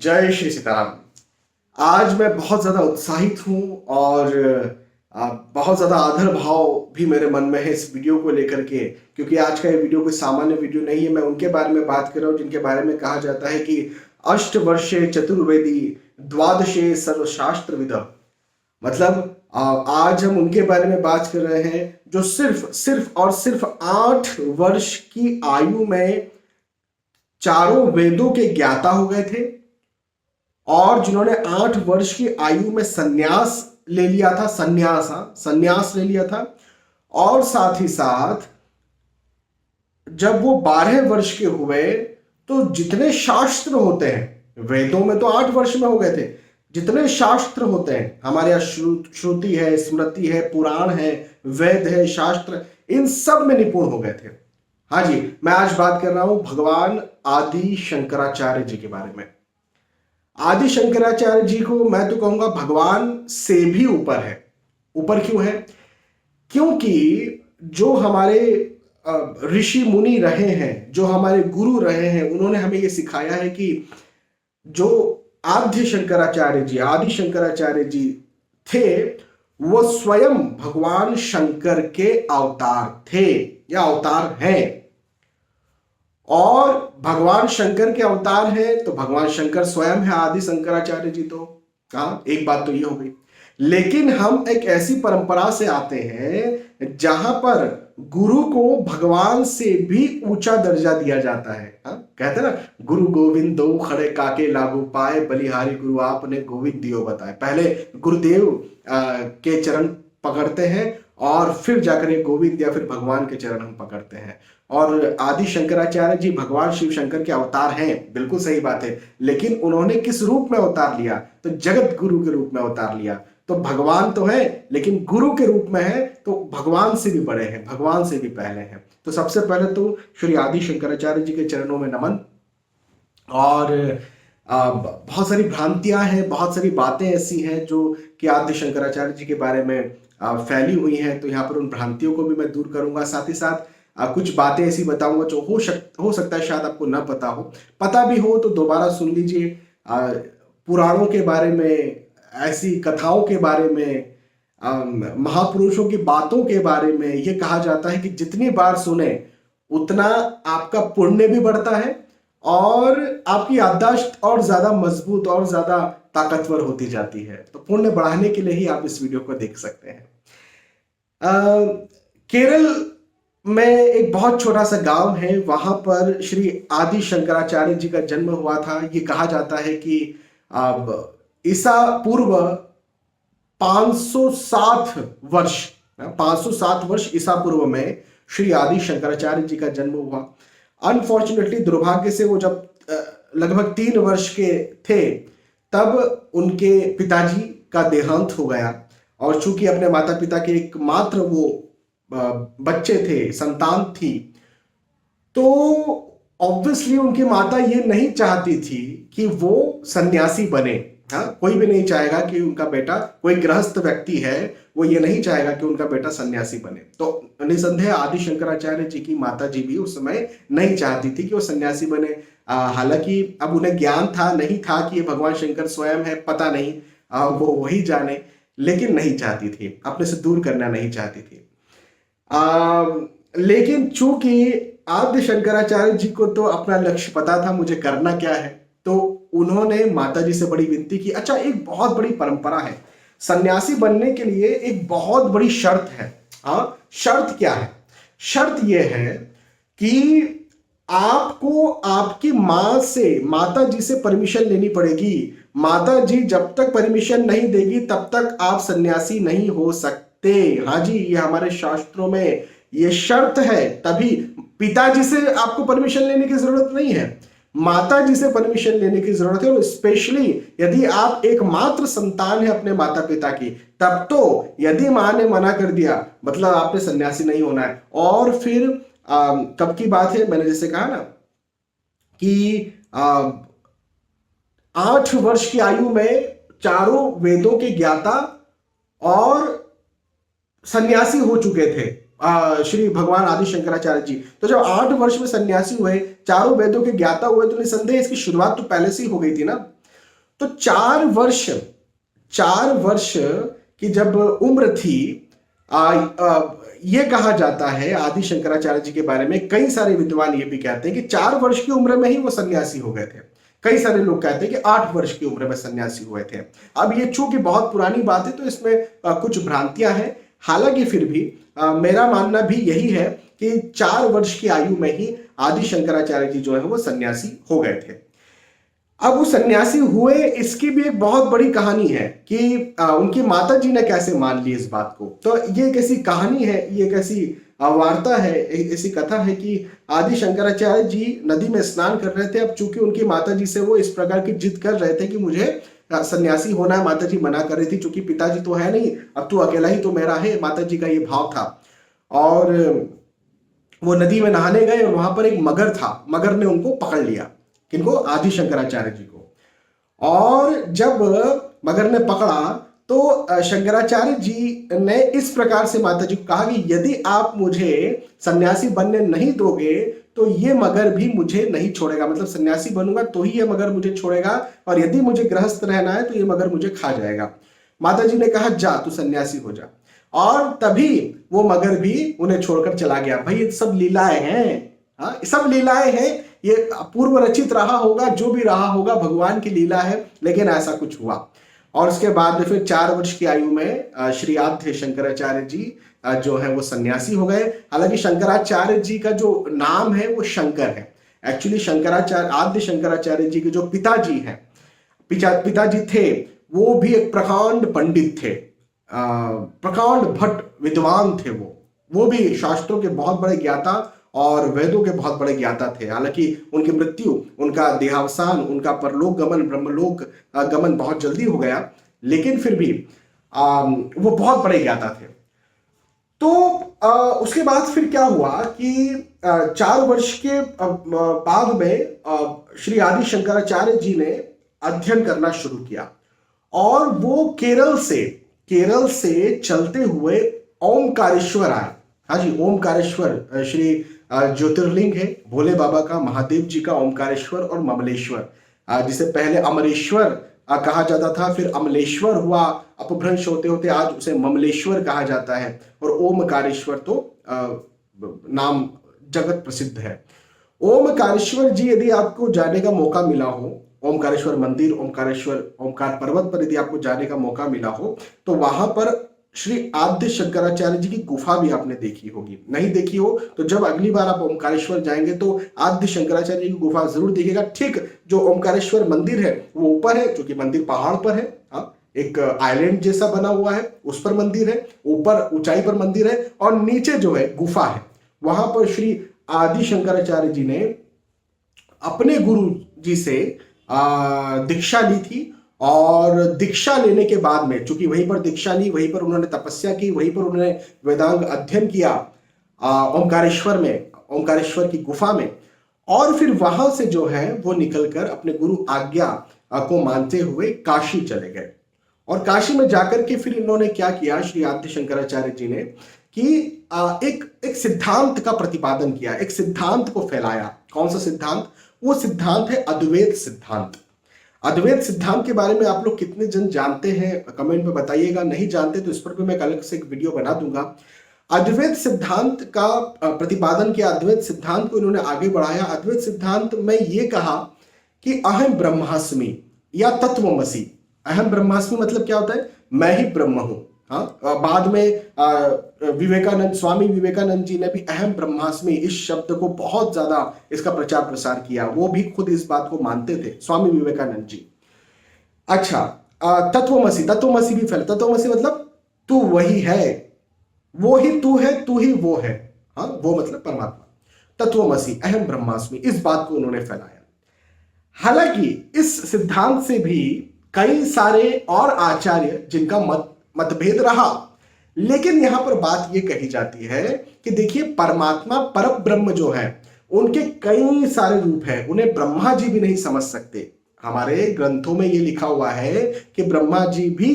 जय श्री सीताराम। आज मैं बहुत ज़्यादा उत्साहित हूँ और बहुत ज़्यादा आदर भाव भी मेरे मन में है इस वीडियो को लेकर के, क्योंकि आज का ये वीडियो कोई सामान्य वीडियो नहीं है। मैं उनके बारे में बात कर रहा हूँ जिनके बारे में कहा जाता है कि अष्टवर्षे चतुर्वेदी द्वादशे सर्वशास्त्र विद। मतलब आज हम उनके बारे में बात कर रहे हैं जो सिर्फ सिर्फ और सिर्फ 8 वर्ष की आयु में चारों वेदों के ज्ञाता हो गए थे और जिन्होंने 8 वर्ष की आयु में संन्यास ले लिया था। संन्यास ले लिया था। और साथ ही साथ जब वो 12 वर्ष के हुए तो जितने शास्त्र होते हैं, वेदों में तो 8 वर्ष में हो गए थे, जितने शास्त्र होते हैं हमारे यहाँ श्रुति है, स्मृति है, पुराण है, वेद है, शास्त्र, इन सब में निपुण हो गए थे। हाँ जी, मैं आज बात कर रहा हूं भगवान आदि शंकराचार्य जी के बारे में। आदि शंकराचार्य जी को मैं तो कहूंगा भगवान से भी ऊपर है। ऊपर क्यों है? क्योंकि जो हमारे ऋषि मुनि रहे हैं, जो हमारे गुरु रहे हैं, उन्होंने हमें ये सिखाया है कि जो आदि शंकराचार्य जी थे वो स्वयं भगवान शंकर के अवतार थे या अवतार हैं। और भगवान शंकर के अवतार हैं तो भगवान शंकर स्वयं है आदि शंकराचार्य जी। तो हाँ, एक बात तो ये हो गई। लेकिन हम एक ऐसी परंपरा से आते हैं जहां पर गुरु को भगवान से भी ऊंचा दर्जा दिया जाता है। हाँ, कहते ना, गुरु गोविंद दो खड़े काके लागू पाए, बलिहारी गुरु आपने गोविंद दियो बताए। पहले गुरुदेव के चरण पकड़ते हैं और फिर जाकर ये गोविंद या फिर भगवान के चरण हम पकड़ते हैं। और आदि शंकराचार्य जी भगवान शिव शंकर के अवतार हैं, बिल्कुल सही बात है। लेकिन उन्होंने किस रूप में अवतार लिया? तो जगत गुरु के रूप में अवतार लिया। तो भगवान तो है लेकिन गुरु के रूप में है, तो भगवान से भी बड़े हैं, भगवान से भी पहले हैं। तो सबसे पहले तो श्री आदि शंकराचार्य जी के चरणों में नमन। और बहुत सारी भ्रांतियां हैं, बहुत सारी बातें ऐसी हैं जो कि आदि शंकराचार्य जी के बारे में फैली हुई हैं। तो यहाँ पर उन भ्रांतियों को भी मैं दूर करूंगा। साथ ही साथ कुछ बातें ऐसी बताऊंगा जो हो सकता है शायद आपको ना पता हो। पता भी हो तो दोबारा सुन लीजिए। पुराणों के बारे में, ऐसी कथाओं के बारे में, महापुरुषों की बातों के बारे में ये कहा जाता है कि जितनी बार सुने उतना आपका पुण्य भी बढ़ता है और आपकी याददाश्त और ज्यादा मजबूत और ज्यादा ताकतवर होती जाती है। तो पुण्य बढ़ाने के लिए ही आप इस वीडियो को देख सकते हैं। केरल में एक बहुत छोटा सा गांव है, वहां पर श्री आदि शंकराचार्य जी का जन्म हुआ था। ये कहा जाता है कि ईसा पूर्व 507 वर्ष ईसा पूर्व में श्री आदि शंकराचार्य जी का जन्म हुआ। अनफॉर्चुनेटली, दुर्भाग्य से, वो जब लगभग 3 वर्ष के थे तब उनके पिताजी का देहांत हो गया। और चूंकि अपने माता पिता के एकमात्र वो बच्चे थे, संतान थी, तो ऑब्वियसली उनकी माता ये नहीं चाहती थी कि वो सन्यासी बने। हाँ, कोई भी नहीं चाहेगा कि उनका बेटा, कोई गृहस्थ व्यक्ति है, वो ये नहीं चाहेगा कि उनका बेटा सन्यासी बने। तो निसंदेह आदि शंकराचार्य जी की माता जी भी उस समय नहीं चाहती थी कि वो सन्यासी बने। हालांकि अब उन्हें ज्ञान था, नहीं था कि ये भगवान शंकर स्वयं है, पता नहीं, वो वही जाने, लेकिन नहीं चाहती थी, अपने से दूर करना नहीं चाहती थी। लेकिन चूंकि आदि शंकराचार्य जी को तो अपना लक्ष्य पता था, मुझे करना क्या है, तो उन्होंने माता जी से बड़ी विनती की। अच्छा, एक बहुत बड़ी परंपरा है, सन्यासी बनने के लिए एक बहुत बड़ी शर्त है। हाँ, शर्त क्या है? शर्त यह है कि आपको आपकी माता जी से परमिशन लेनी पड़ेगी। माता जी जब तक परमिशन नहीं देगी तब तक आप सन्यासी नहीं हो सकते। हाँ जी, ये हमारे शास्त्रों में ये शर्त है। तभी पिताजी से आपको परमिशन लेने की जरूरत नहीं है, माता जी से परमिशन लेने की जरूरत है। और स्पेशली यदि आप एकमात्र संतान है अपने माता पिता की, तब तो यदि मां ने मना कर दिया मतलब आपने सन्यासी नहीं होना है। और फिर कब की बात है, मैंने जैसे कहा ना कि 8 वर्ष की आयु में चारों वेदों के ज्ञाता और सन्यासी हो चुके थे श्री भगवान आदि शंकराचार्य जी। तो जब 8 वर्ष में सन्यासी हुए, चारों वेदों के ज्ञाता हुए, तो निसंदेह इसकी शुरुआत तो पहले से ही हो गई थी ना। तो 4 वर्ष की जब उम्र थी, ये कहा जाता है आदि शंकराचार्य जी के बारे में, कई सारे विद्वान ये भी कहते हैं कि 4 वर्ष की उम्र में ही वो सन्यासी हो गए थे। कई सारे लोग कहते हैं कि 8 वर्ष की उम्र में सन्यासी हुए थे। अब ये चूंकि बहुत पुरानी बात है तो इसमें कुछ भ्रांतियां हैं। हालांकि फिर भी मेरा मानना भी यही है कि 4 वर्ष की आयु में ही आदि शंकराचार्य जी जो है वो सन्यासी हो गए थे। अब वो सन्यासी हुए, इसकी भी एक बहुत बड़ी कहानी है कि उनकी माता जी ने कैसे मान ली इस बात को। तो ये एक ऐसी कहानी है, ये एक ऐसी वार्ता है, ऐसी कथा है कि आदि शंकराचार्य जी नदी में स्नान कर रहे थे। अब चूंकि उनकी माता जी से वो इस प्रकार की जिद कर रहे थे कि मुझे सन्यासी होना है, माता जी मना कर रही थी, चूंकि पिताजी तो है नहीं, अब तू अकेला ही तो मेरा है, माता जी का ये भाव था। और वो नदी में नहाने गए और वहां पर एक मगर था, मगर ने उनको पकड़ लिया, किनको? आदि शंकराचार्य जी को। और जब मगर ने पकड़ा तो शंकराचार्य जी ने इस प्रकार से माता जी को कहा कि यदि आप मुझे सन्यासी बनने नहीं दोगे तो ये मगर भी मुझे नहीं छोड़ेगा, मतलब सन्यासी बनूंगा तो ही ये मगर मुझे छोड़ेगा, और यदि मुझे गृहस्थ रहना है तो ये मगर मुझे खा जाएगा। माता जी ने कहा जा तू सन्यासी हो जा, और तभी वो मगर भी उन्हें छोड़कर चला गया। भाई ये सब लीलाएं हैं, हाँ सब लीलाएं हैं, ये पूर्व रचित रहा होगा, जो भी रहा होगा भगवान की लीला है, लेकिन ऐसा कुछ हुआ। और उसके बाद में फिर 4 वर्ष की आयु में श्री आद्य शंकराचार्य जी जो है वो सन्यासी हो गए। हालांकि शंकराचार्य जी का जो नाम है वो शंकर है। एक्चुअली शंकराचार्य, आद्य शंकराचार्य जी के जो पिताजी हैं, पिताजी थे, वो भी एक प्रकांड पंडित थे, प्रकांड भट्ट विद्वान थे। वो भी शास्त्रों के बहुत बड़े ज्ञाता और वेदों के बहुत बड़े ज्ञाता थे। हालांकि उनकी मृत्यु, उनका देहावसान, उनका परलोक गमन, ब्रह्मलोक गमन बहुत जल्दी हो गया, लेकिन फिर भी वो बहुत बड़े ज्ञाता थे। तो उसके बाद फिर क्या हुआ कि 4 वर्ष के बाद में श्री आदि शंकराचार्य जी ने अध्ययन करना शुरू किया, और वो केरल से चलते हुए ओमकारेश्वर आए। हाँ जी, ओमकारेश्वर श्री ज्योतिर्लिंग है भोले बाबा का, महादेव जी का ओमकारेश्वर और ममलेश्वर, जिसे पहले अमरेश्वर कहा जाता था, फिर अमलेश्वर हुआ, अपभ्रंश होते होते आज उसे ममलेश्वर कहा जाता है, और ओमकारेश्वर तो नाम जगत प्रसिद्ध है। ओमकारेश्वर जी यदि आपको जाने का मौका मिला हो, ओमकारेश्वर मंदिर, ओमकार पर्वत पर यदि आपको जाने का मौका मिला हो, तो वहां पर श्री आद्य शंकराचार्य जी की गुफा भी आपने देखी होगी। नहीं देखी हो तो जब अगली बार आप ओमकारेश्वर जाएंगे तो आद्य शंकराचार्य जी की गुफा जरूर देखिएगा। ठीक जो ओमकारेश्वर मंदिर है वो ऊपर है, क्योंकि मंदिर पहाड़ पर है, एक आइलैंड जैसा बना हुआ है, उस पर मंदिर है, ऊपर ऊंचाई पर मंदिर है, और नीचे जो है गुफा है। वहां पर श्री आदि शंकराचार्य जी ने अपने गुरु जी से दीक्षा ली थी, और दीक्षा लेने के बाद में, चूंकि वहीं पर दीक्षा ली, वहीं पर उन्होंने तपस्या की, वहीं पर उन्होंने वेदांग अध्ययन किया ओमकारेश्वर में, ओमकारेश्वर की गुफा में, और फिर वहां से जो है वो निकलकर अपने गुरु आज्ञा को मानते हुए काशी चले गए। और काशी में जाकर के फिर इन्होंने क्या किया, श्री आद्य शंकराचार्य जी ने, कि एक सिद्धांत का प्रतिपादन किया, एक सिद्धांत को फैलाया। कौन सा सिद्धांत? वो सिद्धांत है अद्वैत सिद्धांत। अद्वैत सिद्धांत के बारे में आप लोग कितने जन जानते हैं कमेंट में बताइएगा। नहीं जानते तो इस पर भी मैं अलग से एक वीडियो बना दूंगा। अद्वैत सिद्धांत का प्रतिपादन किया, अद्वैत सिद्धांत को इन्होंने आगे बढ़ाया। अद्वैत सिद्धांत में ये कहा कि अहम ब्रह्मास्मि या तत्वमसि। अहम ब्रह्मास्मि मतलब क्या होता है? मैं ही ब्रह्म हूं। हाँ, बाद में विवेकानंद, स्वामी विवेकानंद जी ने भी अहम ब्रह्मास्मि इस शब्द को बहुत ज्यादा इसका प्रचार प्रसार किया। वो भी खुद इस बात को मानते थे, स्वामी विवेकानंद जी। अच्छा, तत्वमसि, तत्वमसि भी फैल, तत्वमसि मतलब तू वही है, वो ही तू है, तू ही वो है। हाँ, वो मतलब परमात्मा। तत्वमसि, अहम ब्रह्मास्मि, इस बात को उन्होंने फैलाया। हालांकि इस सिद्धांत से भी कई सारे और आचार्य जिनका मतभेद रहा, लेकिन यहां पर बात यह कही जाती है कि देखिए, परमात्मा पर ब्रह्म जो है उनके कई सारे रूप हैं, उन्हें ब्रह्मा जी भी नहीं समझ सकते। हमारे ग्रंथों में यह लिखा हुआ है कि ब्रह्मा जी भी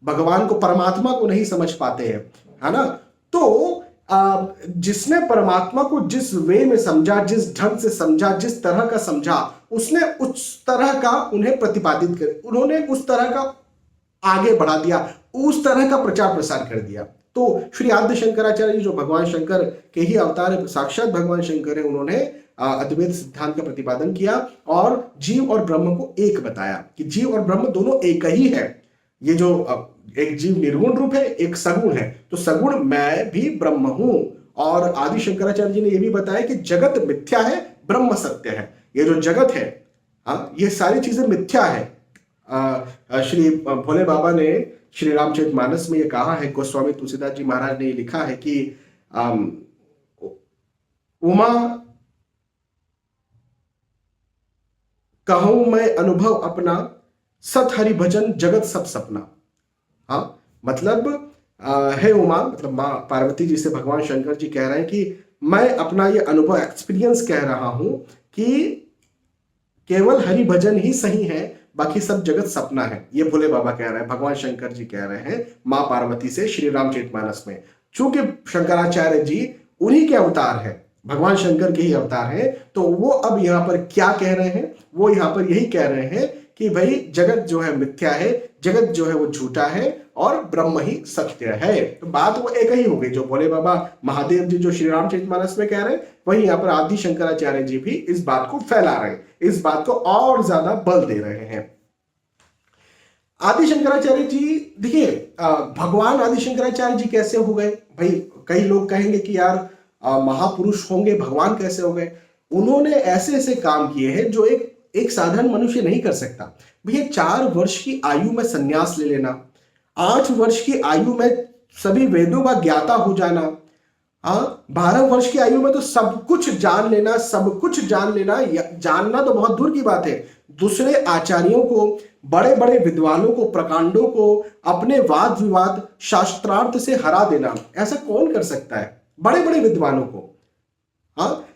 भगवान को, परमात्मा को नहीं समझ पाते हैं, है ना। तो जिसने परमात्मा को जिस वे में समझा, जिस ढंग से समझा, जिस तरह का समझा, उसने उस तरह का उन्हें प्रतिपादित कर, उन्होंने उस तरह का आगे बढ़ा दिया, उस तरह का प्रचार प्रसार कर दिया। तो श्री आद्य शंकराचार्य जी जो भगवान शंकर के ही अवतार है, साक्षात भगवान शंकर है, उन्होंने अद्वैत सिद्धांत का प्रतिपादन किया और जीव और ब्रह्म को एक बताया कि जीव और ब्रह्म दोनों एक ही है। ये जो एक जीव निर्गुण रूप है, एक सगुण है, तो सगुण मैं भी ब्रह्म हूं। और आदि शंकराचार्य जी ने यह भी बताया कि जगत मिथ्या है, ब्रह्म सत्य है। ये जो जगत है, ये सारी चीजें मिथ्या है। श्री भोले बाबा ने श्री रामचरितमानस में ये कहा है, गोस्वामी तुलसीदास जी महाराज ने लिखा है कि उमा कहूं मैं अनुभव अपना, सत हरि भजन जगत सब सपना। हाँ, मतलब है उमा, मतलब माँ पार्वती जी से भगवान शंकर जी कह रहे हैं कि मैं अपना ये अनुभव, एक्सपीरियंस कह रहा हूं कि केवल हरि भजन ही सही है, बाकी सब जगत सपना है। ये भोले बाबा कह रहे हैं, भगवान शंकर जी कह रहे हैं माँ पार्वती से श्री रामचरितमानस में। चूंकि शंकराचार्य जी उन्हीं के अवतार हैं, भगवान शंकर के ही अवतार हैं, तो वो अब यहाँ पर क्या कह रहे हैं, वो यहाँ पर यही कह रहे हैं कि भाई जगत जो है मिथ्या है, जगत जो है वो झूठा है और ब्रह्म ही सत्य है। तो बात वो एक ही हो गई, जो भोले बाबा महादेव जी जो श्री रामचरितमानस में कह रहे हैं, वही यहाँ पर आदि शंकराचार्य जी भी इस बात को फैला रहे हैं, इस बात को और ज्यादा बल दे रहे हैं। आदि शंकराचार्य जी, देखिए भगवान आदि शंकराचार्य जी कैसे हो गए भाई? कई लोग कहेंगे कि यार महापुरुष होंगे, भगवान कैसे हो गए? उन्होंने ऐसे ऐसे काम किए हैं जो एक साधारण मनुष्य नहीं कर सकता। भैया 4 वर्ष की आयु में सन्यास ले लेना, 8 वर्ष की आयु में सभी वेदों का ज्ञाता हो जाना, 12 वर्ष की आयु में तो सब कुछ जान लेना, सब कुछ जान लेना। जानना तो बहुत दूर की बात है, दूसरे आचार्यों को, बड़े बड़े विद्वानों को, प्रकांडों को अपने वाद विवाद शास्त्रार्थ से हरा देना, ऐसा कौन कर सकता है? बड़े बड़े विद्वानों को। हाँ,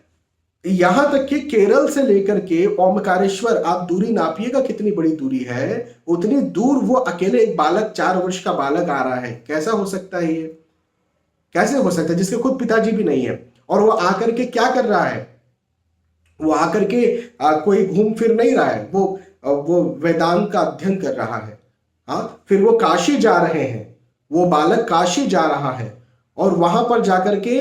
यहां तक कि केरल से लेकर के ओमकारेश्वर, आप दूरी नापिएगा कितनी बड़ी दूरी है, उतनी दूर वो अकेले एक बालक, 4 वर्ष का बालक आ रहा है। कैसा हो सकता है ये? कैसे हो सकता है जिसके खुद पिताजी भी नहीं है? और वो आकर के क्या कर रहा है? वो आकर के कोई घूम फिर नहीं रहा है, वो वेदांत का अध्ययन कर रहा है। हाँ, फिर वो काशी जा रहे हैं, वो बालक काशी जा रहा है और वहां पर जाकर के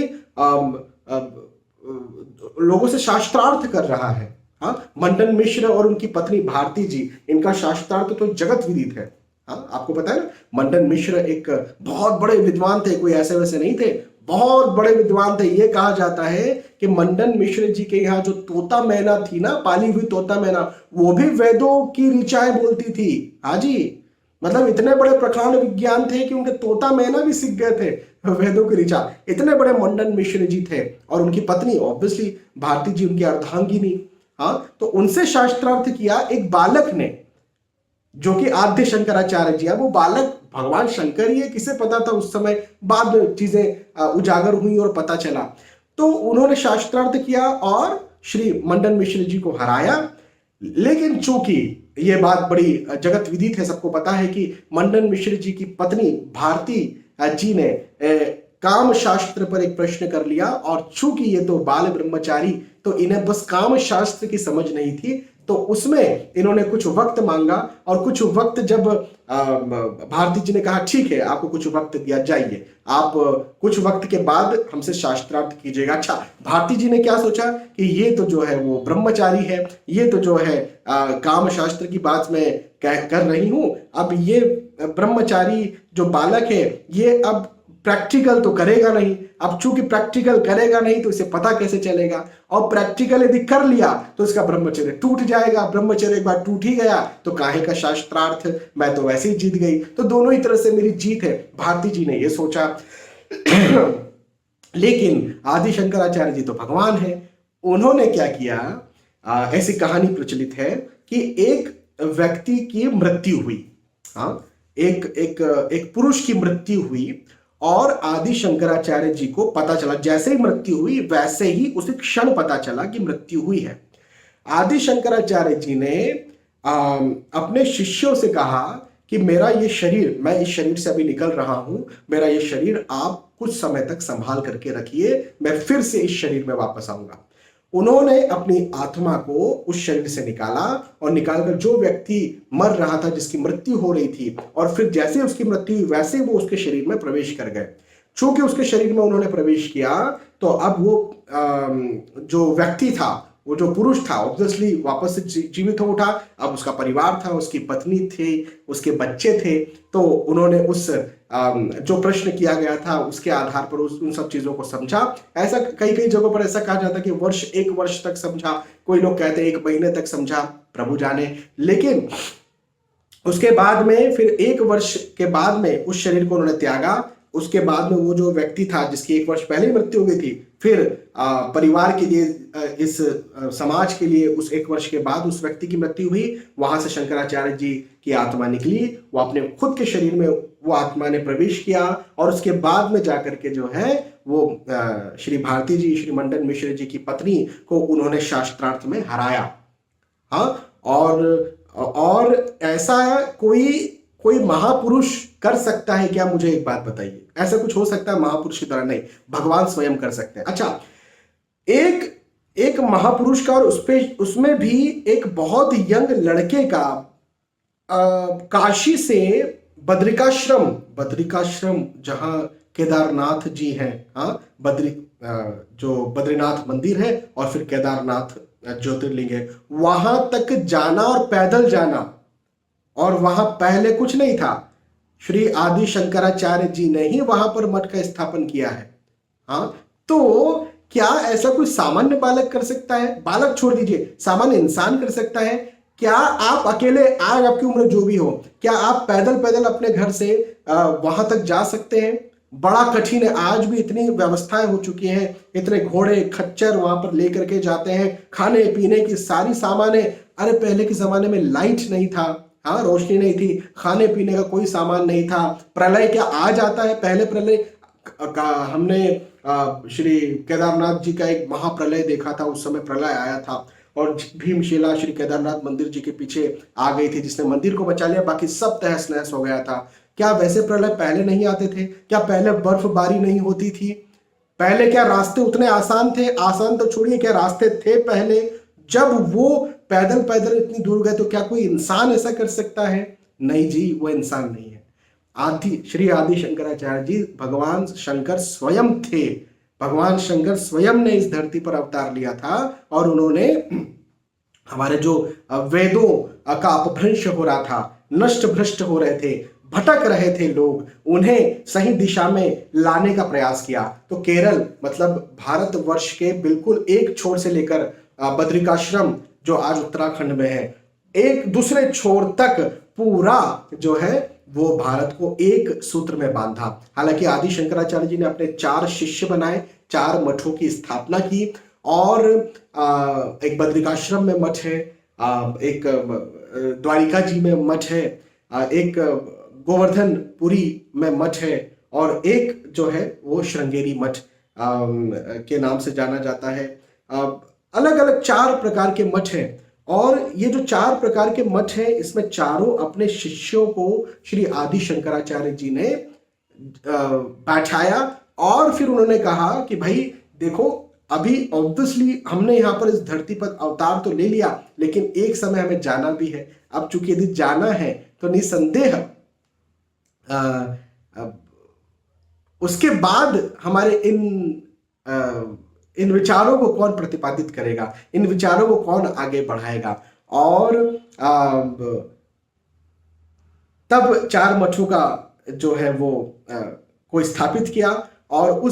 लोगों से शास्त्रार्थ कर रहा है। हाँ, मंडन मिश्र और उनकी पत्नी भारती जी, इनका शास्त्रार्थ तो जगत विदित है। हाँ, आपको पता है ना, मंडन मिश्र एक बहुत बड़े विद्वान थे, कोई ऐसे वैसे नहीं थे, बहुत बड़े विद्वान थे। ये कहा जाता है कि मंडन मिश्र जी के यहाँ जो तोता मैना थी ना, पाली हुई तोता मैना, वो भी वेदों की ऋचाएं बोलती थी। हाँ जी, मतलब इतने बड़े प्रकांड विज्ञान थे कि उनके तोता मैना भी सीख गए थे वेदों की ऋचा। इतने बड़े मंडन मिश्र जी थे। और उनकी पत्नी ऑब्वियसली भारती जी, उनकी अर्धांगिनी। हाँ, तो उनसे शास्त्रार्थ किया एक बालक ने, जो कि आद्य शंकराचार्य जी है। वो बालक भगवान शंकर ही है, किसे पता था उस समय? बाद में चीजें उजागर हुई और पता चला। तो उन्होंने शास्त्रार्थ किया और श्री मंडन मिश्र जी को हराया। लेकिन चूंकि ये बात बड़ी जगत विदित है, सबको पता है कि मंडन मिश्र जी की पत्नी भारती जी ने काम शास्त्र पर एक प्रश्न कर लिया, और चूंकि ये तो बाल ब्रह्मचारी, तो इन्हें बस काम शास्त्र की समझ नहीं थी, तो उसमें इन्होंने कुछ वक्त मांगा। और कुछ वक्त जब भारती जी ने कहा ठीक है, आपको कुछ वक्त दिया, जाइए, आप कुछ वक्त के बाद हमसे शास्त्रार्थ कीजिएगा। अच्छा, भारती जी ने क्या सोचा कि ये तो जो है वो ब्रह्मचारी है, ये तो जो है काम शास्त्र की बात मैं कर रही हूं, अब ये ब्रह्मचारी जो बालक है ये अब प्रैक्टिकल तो करेगा नहीं। अब चूंकि प्रैक्टिकल करेगा नहीं तो इसे पता कैसे चलेगा, और प्रैक्टिकल यदि कर लिया तो इसका ब्रह्मचर्य टूट जाएगा। ब्रह्मचर्य एक बार टूट ही गया तो काहे का शास्त्रार्थ, मैं तो वैसे ही जीत गई। तो दोनों ही तरह से मेरी जीत है, भारती जी ने ये सोचा। लेकिन आदि शंकराचार्य जी तो भगवान है, उन्होंने क्या किया? ऐसी कहानी प्रचलित है कि एक व्यक्ति की मृत्यु हुई। हाँ, एक पुरुष की मृत्यु हुई और आदि शंकराचार्य जी को पता चला, जैसे ही मृत्यु हुई वैसे ही उसी क्षण पता चला कि मृत्यु हुई है। आदि शंकराचार्य जी ने अपने शिष्यों से कहा कि मेरा ये शरीर, मैं इस शरीर से अभी निकल रहा हूं, मेरा ये शरीर आप कुछ समय तक संभाल करके रखिए, मैं फिर से इस शरीर में वापस आऊंगा। उन्होंने अपनी आत्मा को उस शरीर से निकाला और निकालकर जो व्यक्ति मर रहा था, जिसकी मृत्यु हो रही थी, और फिर जैसे उसकी मृत्यु हुई वैसे वो उसके शरीर में प्रवेश कर गए। चूंकि उसके शरीर में उन्होंने प्रवेश किया तो अब वो जो व्यक्ति था, वो जो पुरुष था, ऑब्वियसली वापस से जीवित हो उठा। अब उसका परिवार था, उसकी पत्नी थी, उसके बच्चे थे। तो उन्होंने उस जो प्रश्न किया गया था उसके आधार पर उन सब चीजों को समझा। ऐसा कई कई जगहों पर ऐसा कहा जाता है कि एक वर्ष तक समझा, कोई लोग कहते हैं 1 महीने तक समझा, प्रभु जाने। लेकिन उसके बाद में फिर 1 वर्ष के बाद में उस शरीर को उन्होंने त्यागा। उसके बाद में वो जो व्यक्ति था जिसकी 1 वर्ष पहले ही मृत्यु हो गई थी, फिर परिवार के लिए, इस समाज के लिए उस 1 वर्ष के बाद उस व्यक्ति की मृत्यु हुई। वहां से शंकराचार्य जी की आत्मा निकली, वो अपने खुद के शरीर में वो आत्मा ने प्रवेश किया, और उसके बाद में जाकर के जो है वो श्री भारती जी, श्री मंडन मिश्र जी की पत्नी को उन्होंने शास्त्रार्थ में हराया। हाँ, और ऐसा कोई महापुरुष कर सकता है क्या? मुझे एक बात बताइए, ऐसा कुछ हो सकता है महापुरुष की तरह? नहीं, भगवान स्वयं कर सकते हैं। अच्छा, एक महापुरुष का, और उसमें भी एक बहुत यंग लड़के का, काशी से बद्रिकाश्रम जहां केदारनाथ जी हैं, हाँ, जो बद्रीनाथ मंदिर है और फिर केदारनाथ ज्योतिर्लिंग है, वहां तक जाना और पैदल जाना, और वहां पहले कुछ नहीं था। श्री आदि शंकराचार्य जी ने ही वहां पर मठ का स्थापन किया है। हाँ, तो क्या ऐसा कोई सामान्य बालक कर सकता है? बालक छोड़ दीजिए, सामान्य इंसान कर सकता है? क्या आप अकेले, आज आपकी उम्र जो भी हो, क्या आप पैदल अपने घर से वहां तक जा सकते हैं? बड़ा कठिन है। आज भी इतनी व्यवस्थाएं हो चुकी हैं, इतने घोड़े खच्चर वहां पर लेकर के जाते हैं, खाने पीने की सारी सामान है। अरे पहले के जमाने में लाइट नहीं था, हाँ, रोशनी नहीं थी, खाने पीने का कोई सामान नहीं था। प्रलय क्या आज आता है? पहले प्रलय का हमने श्री केदारनाथ जी का एक महाप्रलय देखा था, उस समय प्रलय आया था, और भीमशिला श्री केदारनाथ मंदिर जी के पीछे आ गई थी, जिसने मंदिर को बचा लिया, बाकी सब तहस नहस हो गया था। क्या वैसे प्रलय पहले नहीं आते थे? क्या पहले बर्फबारी नहीं होती थी? पहले क्या रास्ते उतने आसान थे? आसान तो छोड़िए, क्या रास्ते थे पहले? जब वो पैदल इतनी दूर गए तो क्या कोई इंसान ऐसा कर सकता है? नहीं जी, वो इंसान नहीं है। श्री आदि शंकराचार्य जी भगवान शंकर स्वयं थे। भगवान शंकर स्वयं ने इस धरती पर अवतार लिया था, और उन्होंने हमारे जो वेदों का अपभ्रंश हो रहा था, नष्ट भ्रष्ट हो रहे थे, भटक रहे थे लोग, उन्हें सही दिशा में लाने का प्रयास किया। तो केरल, मतलब भारतवर्ष के बिल्कुल एक छोर से लेकर बद्रिकाश्रम जो आज उत्तराखंड में है, एक दूसरे छोर तक पूरा जो है वो भारत को एक सूत्र में बांधा। हालांकि आदि शंकराचार्य जी ने अपने 4 शिष्य बनाए, 4 मठों की स्थापना की, और एक बद्रिकाश्रम में मठ है, एक द्वारिका जी में मठ है, एक गोवर्धनपुरी में मठ है, और एक जो है वो श्रृंगेरी मठ के नाम से जाना जाता है। अलग अलग 4 प्रकार के मठ हैं, और ये जो 4 प्रकार के मठ हैं, इसमें चारों अपने शिष्यों को श्री आदि शंकराचार्य जी ने बैठाया, और फिर उन्होंने कहा कि भाई देखो, अभी ऑब्वियसली हमने यहाँ पर इस धरती पर अवतार तो ले लिया, लेकिन एक समय हमें जाना भी है। अब चूंकि यदि जाना है तो निसंदेह उसके बाद हमारे इन विचारों को कौन प्रतिपादित करेगा, इन विचारों को कौन आगे बढ़ाएगा। और तब 4 मठों का जो है वो को स्थापित किया, और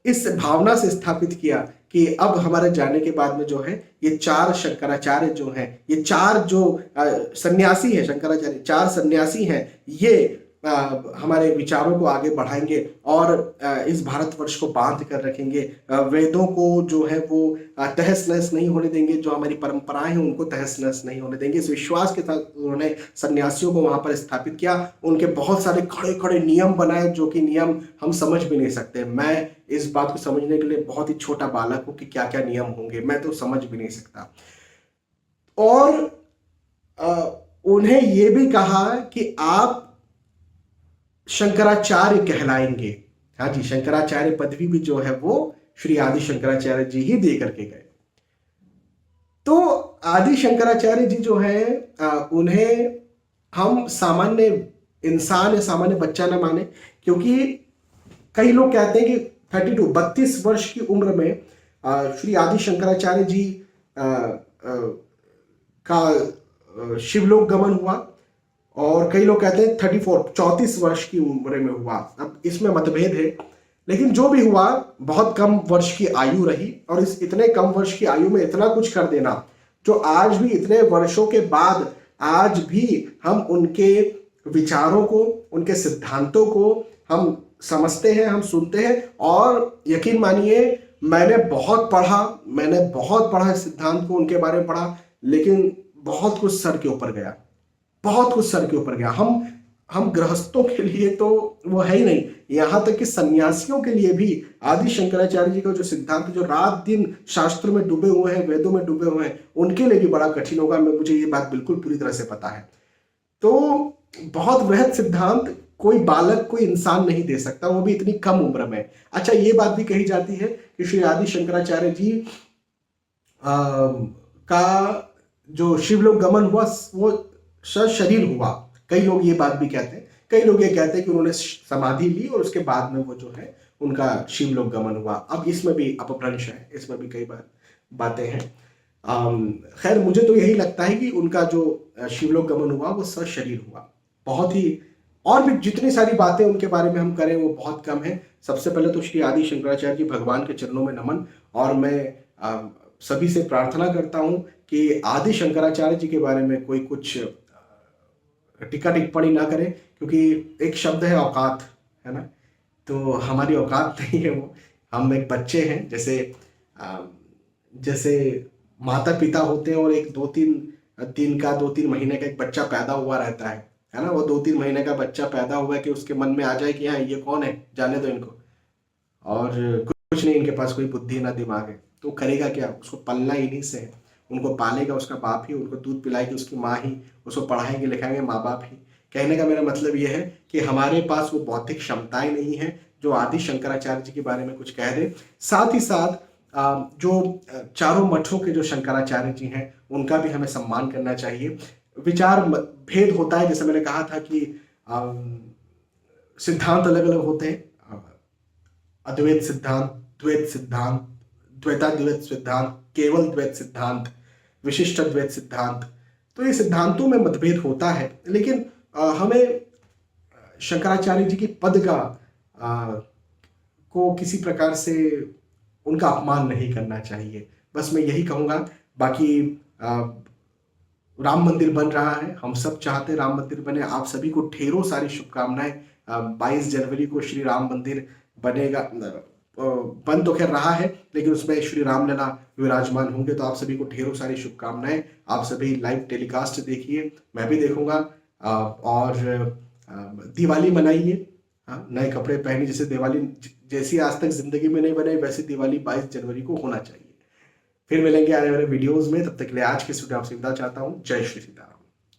इस भावना से स्थापित किया कि अब हमारे जाने के बाद में जो है ये 4 शंकराचार्य जो हैं, ये 4 जो सन्यासी हैं, शंकराचार्य 4 सन्यासी हैं, ये हमारे विचारों को आगे बढ़ाएंगे और इस भारतवर्ष को बांध कर रखेंगे। वेदों को जो है वो तहस नहस नहीं होने देंगे, जो हमारी परंपराएं हैं उनको तहस नहस नहीं होने देंगे। इस विश्वास के साथ उन्होंने सन्यासियों को वहां पर स्थापित किया। उनके बहुत सारे खड़े खड़े नियम बनाए, जो कि नियम हम समझ भी नहीं सकते। मैं इस बात को समझने के लिए बहुत ही छोटा बालक हूं कि क्या क्या नियम होंगे, मैं तो समझ भी नहीं सकता। और उन्हें यह भी कहा कि आप शंकराचार्य कहलाएंगे। हाँ जी, शंकराचार्य पदवी भी जो है वो श्री आदि शंकराचार्य जी ही दे करके गए। तो आदि शंकराचार्य जी जो है उन्हें हम सामान्य इंसान या सामान्य बच्चा ना माने, क्योंकि कई लोग कहते हैं कि 32 वर्ष की उम्र में श्री आदि शंकराचार्य जी का शिवलोक गमन हुआ, और कई लोग कहते हैं 34 वर्ष की उम्र में हुआ। अब इसमें मतभेद है, लेकिन जो भी हुआ बहुत कम वर्ष की आयु रही, और इस इतने कम वर्ष की आयु में इतना कुछ कर देना, जो आज भी इतने वर्षों के बाद आज भी हम उनके विचारों को, उनके सिद्धांतों को हम समझते हैं, हम सुनते हैं। और यकीन मानिए मैंने बहुत पढ़ा इस सिद्धांत को, उनके बारे में पढ़ा, लेकिन बहुत कुछ सर के ऊपर गया, बहुत कुछ सर के ऊपर गया। हम गृहस्थों के लिए तो वो है ही नहीं, यहां तक कि सन्यासियों के लिए भी आदि शंकराचार्य जी का जो सिद्धांत, जो रात दिन शास्त्र में डूबे हुए हैं, वेदों में डूबे हुए हैं, उनके लिए भी बड़ा कठिन होगा। मुझे ये बात बिल्कुल पूरी तरह से पता है। तो बहुत वृहद सिद्धांत कोई बालक, कोई इंसान नहीं दे सकता, वो भी इतनी कम उम्र में। अच्छा, ये बात भी कही जाती है कि श्री आदि शंकराचार्य जी का जो शिवलोक गमन हुआ वो शरीर हुआ। कई लोग ये बात भी कहते हैं, कई लोग ये कहते हैं कि उन्होंने समाधि ली और उसके बाद में वो जो है उनका शिवलोक गमन हुआ। अब इसमें भी अपभ्रंश है, इसमें भी कई बातें हैं। खैर, मुझे तो यही लगता है कि उनका जो शिवलोक गमन हुआ वो सशरीर हुआ। बहुत ही, और भी जितनी सारी बातें उनके बारे में हम करें वो बहुत कम है। सबसे पहले तो श्री आदि शंकराचार्य जी भगवान के चरणों में नमन, और मैं सभी से प्रार्थना करता हूं कि आदि शंकराचार्य जी के बारे में कोई कुछ टीका टिप्पणी ना करे, क्योंकि एक शब्द है औकात, है ना, तो हमारी औकात नहीं है वो। हम एक बच्चे हैं, जैसे माता पिता होते हैं और एक 2-3 महीने का एक बच्चा पैदा हुआ रहता है ना। वो 2-3 महीने का बच्चा पैदा हुआ है कि उसके मन में आ जाए कि हाँ, ये कौन है, जाने दो इनको, और कुछ नहीं, इनके पास कोई बुद्धि ना दिमाग है, तो करेगा क्या? उसको पलना इन्हीं से है। उनको पालेगा उसका बाप ही, उनको दूध पिलाएगी उसकी माँ ही, उसको पढ़ाएंगे लिखाएंगे माँ बाप ही। कहने का मेरा मतलब यह है कि हमारे पास वो बौद्धिक क्षमताएं नहीं है जो आदि शंकराचार्य जी के बारे में कुछ कह दे। साथ ही साथ जो चारों मठों के जो शंकराचार्य जी हैं उनका भी हमें सम्मान करना चाहिए। विचार भेद होता है, जैसे मैंने कहा था कि सिद्धांत अलग अलग होते हैं, अद्वैत सिद्धांत, द्वैत सिद्धांत, द्वैताद्वैत सिद्धांत, केवल द्वैत सिद्धांत, विशिष्ट द्वैत सिद्धांत। तो ये सिद्धांतों में मतभेद होता है, लेकिन हमें शंकराचार्य जी की पद का को किसी प्रकार से उनका अपमान नहीं करना चाहिए, बस मैं यही कहूँगा। बाकी राम मंदिर बन रहा है, हम सब चाहते हैं राम मंदिर बने। आप सभी को ढेरों सारी शुभकामनाएं। 22 जनवरी को श्री राम मंदिर बनेगा, बन तो खैर रहा है, लेकिन उसमें श्री रामलला विराजमान होंगे, तो आप सभी को ढेरों सारी शुभकामनाएं। आप सभी लाइव टेलीकास्ट देखिए, मैं भी देखूंगा, और दिवाली मनाइए, नए कपड़े पहनिए। जैसे दिवाली जैसी आज तक जिंदगी में नहीं बनाई, वैसी दिवाली 22 जनवरी को होना चाहिए। फिर मिलेंगे आने वाले वीडियोस में, तब तक के लिए आज के वीडियो आपसे विदा चाहता हूँ। जय श्री सीताराम।